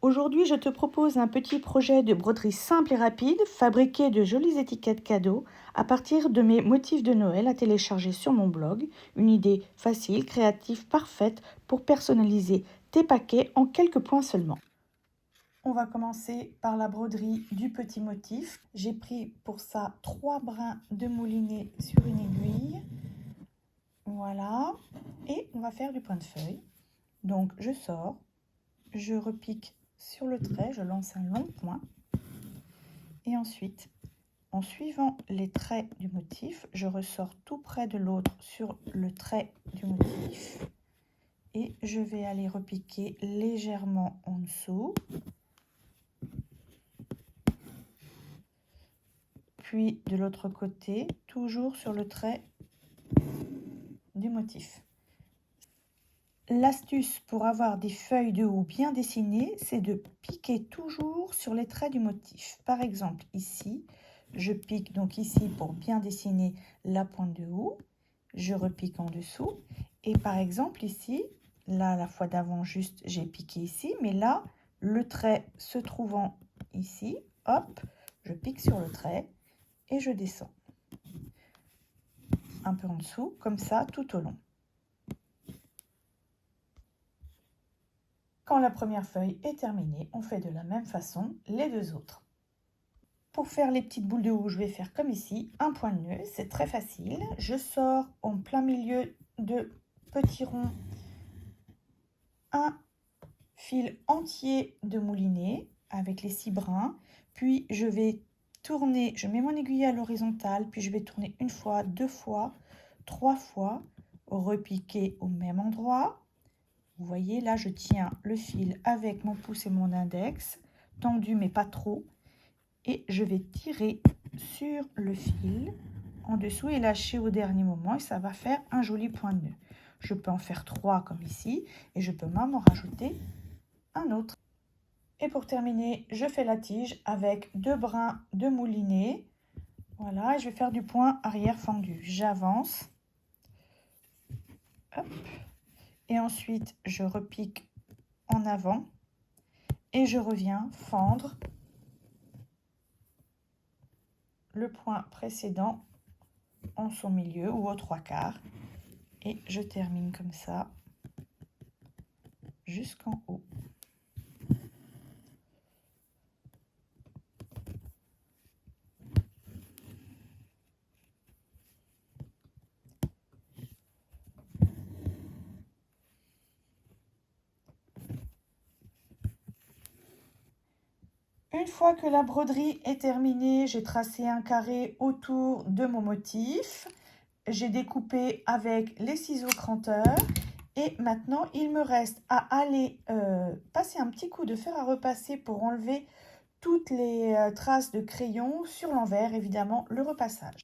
Aujourd'hui, je te propose un petit projet de broderie simple et rapide, fabriqué de jolies étiquettes cadeaux à partir de mes motifs de Noël à télécharger sur mon blog. Une idée facile, créative, parfaite pour personnaliser tes paquets en quelques points seulement. On va commencer par la broderie du petit motif. J'ai pris pour ça 3 brins de moulinet sur une aiguille. Voilà. Et on va faire du point de feuille. Donc je sors, je repique sur le trait, je lance un long point. Et ensuite, en suivant les traits du motif, je ressors tout près de l'autre sur le trait du motif. Et je vais aller repiquer légèrement en dessous. Puis de l'autre côté, toujours sur le trait du motif. L'astuce pour avoir des feuilles de houx bien dessinées, c'est de piquer toujours sur les traits du motif. Par exemple, ici, je pique donc ici pour bien dessiner la pointe de houx. Je repique en dessous. Et par exemple, ici, là, la fois d'avant, juste, j'ai piqué ici. Mais là, le trait se trouvant ici, hop, je pique sur le trait et je descends. Un peu en dessous, comme ça, tout au long. Quand la première feuille est terminée, on fait de la même façon les deux autres. Pour faire les petites boules de houx, je vais faire comme ici, un point de nœud, c'est très facile. Je sors en plein milieu de petits ronds un fil entier de moulinet avec les 6 brins, puis je vais tourner, je mets mon aiguille à l'horizontale, puis je vais tourner une fois, 2 fois, 3 fois, repiquer au même endroit. Vous voyez, là, je tiens le fil avec mon pouce et mon index, tendu mais pas trop. Et je vais tirer sur le fil en dessous et lâcher au dernier moment. Et ça va faire un joli point de nœud. Je peux en faire 3 comme ici. Et je peux même en rajouter un autre. Et pour terminer, je fais la tige avec 2 brins de moulinet. Voilà, et je vais faire du point arrière fendu. J'avance. Hop. Et ensuite, je repique en avant et je reviens fendre le point précédent en son milieu ou aux 3/4 et je termine comme ça jusqu'en haut. Une fois que la broderie est terminée, j'ai tracé un carré autour de mon motif. J'ai découpé avec les ciseaux cranteurs. Et maintenant, il me reste à aller passer un petit coup de fer à repasser pour enlever toutes les traces de crayon sur l'envers, évidemment, le repassage.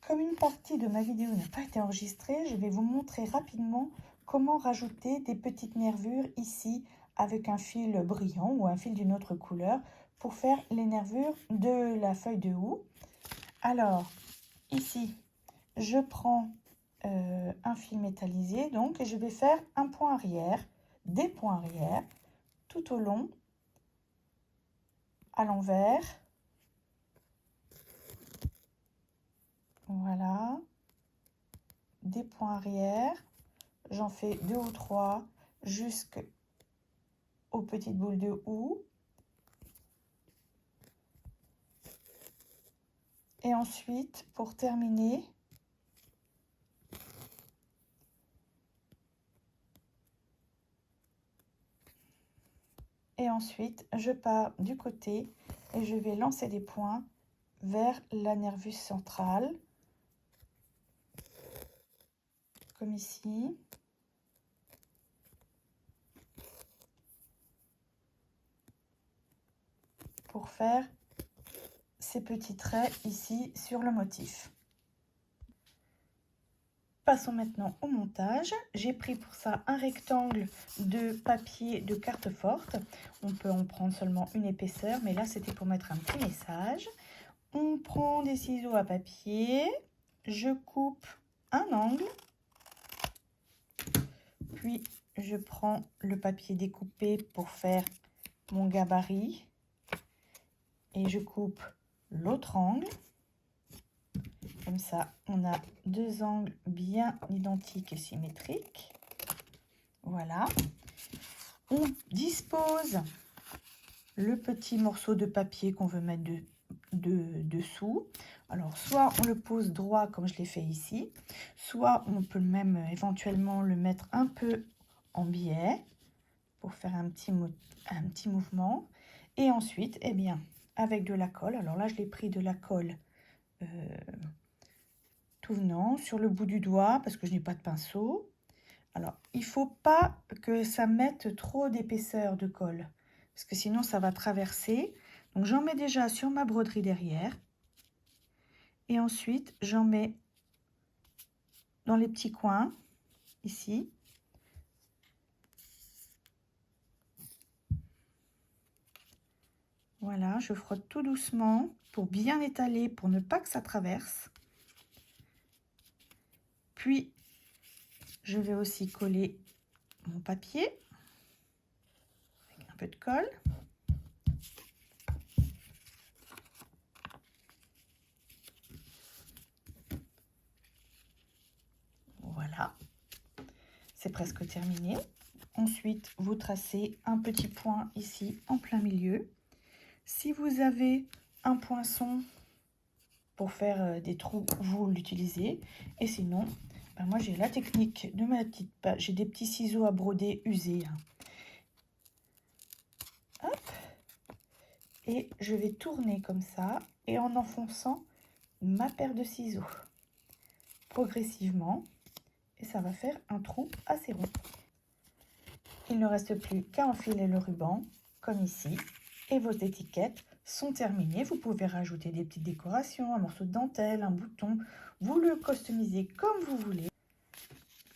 Comme une partie de ma vidéo n'a pas été enregistrée, je vais vous montrer rapidement comment rajouter des petites nervures ici avec un fil brillant ou un fil d'une autre couleur pour faire les nervures de la feuille de houx. Alors, ici, je prends un fil métallisé donc et je vais faire un point arrière, des points arrière tout au long, à l'envers. Voilà, des points arrière, j'en fais 2 ou 3 jusqu'aux petites boules de houx. Et ensuite, pour terminer, je pars du côté et je vais lancer des points vers la nervure centrale, comme ici. Pour faire ces petits traits ici sur le motif. Passons maintenant au montage. J'ai pris pour ça un rectangle de papier de carte forte. On peut en prendre seulement une épaisseur, mais là c'était pour mettre un petit message. On prend des ciseaux à papier, je coupe un angle, puis je prends le papier découpé pour faire mon gabarit et je coupe l'autre angle. Comme ça, on a deux angles bien identiques et symétriques. Voilà. On dispose le petit morceau de papier qu'on veut mettre dessous. Alors, soit on le pose droit comme je l'ai fait ici, soit on peut même éventuellement le mettre un peu en biais pour faire un petit mouvement. Et ensuite, eh bien, avec de la colle, alors là, je l'ai pris de la colle tout venant sur le bout du doigt parce que je n'ai pas de pinceau. Alors, il ne faut pas que ça mette trop d'épaisseur de colle parce que sinon ça va traverser. Donc, j'en mets déjà sur ma broderie derrière. Et ensuite, j'en mets dans les petits coins, ici. Voilà, je frotte tout doucement pour bien étaler, pour ne pas que ça traverse. Puis, je vais aussi coller mon papier avec un peu de colle. Voilà, c'est presque terminé. Ensuite, vous tracez un petit point ici en plein milieu. Si vous avez un poinçon pour faire des trous, vous l'utilisez. Et sinon, ben moi j'ai la technique de ma petite page. J'ai des petits ciseaux à broder usés. Hop. Et je vais tourner comme ça et en enfonçant ma paire de ciseaux progressivement. Et ça va faire un trou assez rond. Il ne reste plus qu'à enfiler le ruban, comme ici. Et vos étiquettes sont terminées. Vous pouvez rajouter des petites décorations, un morceau de dentelle, un bouton. Vous le customisez comme vous voulez.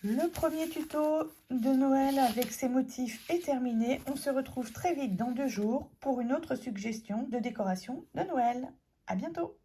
Le premier tuto de Noël avec ces motifs est terminé. On se retrouve très vite dans 2 jours pour une autre suggestion de décoration de Noël. À bientôt!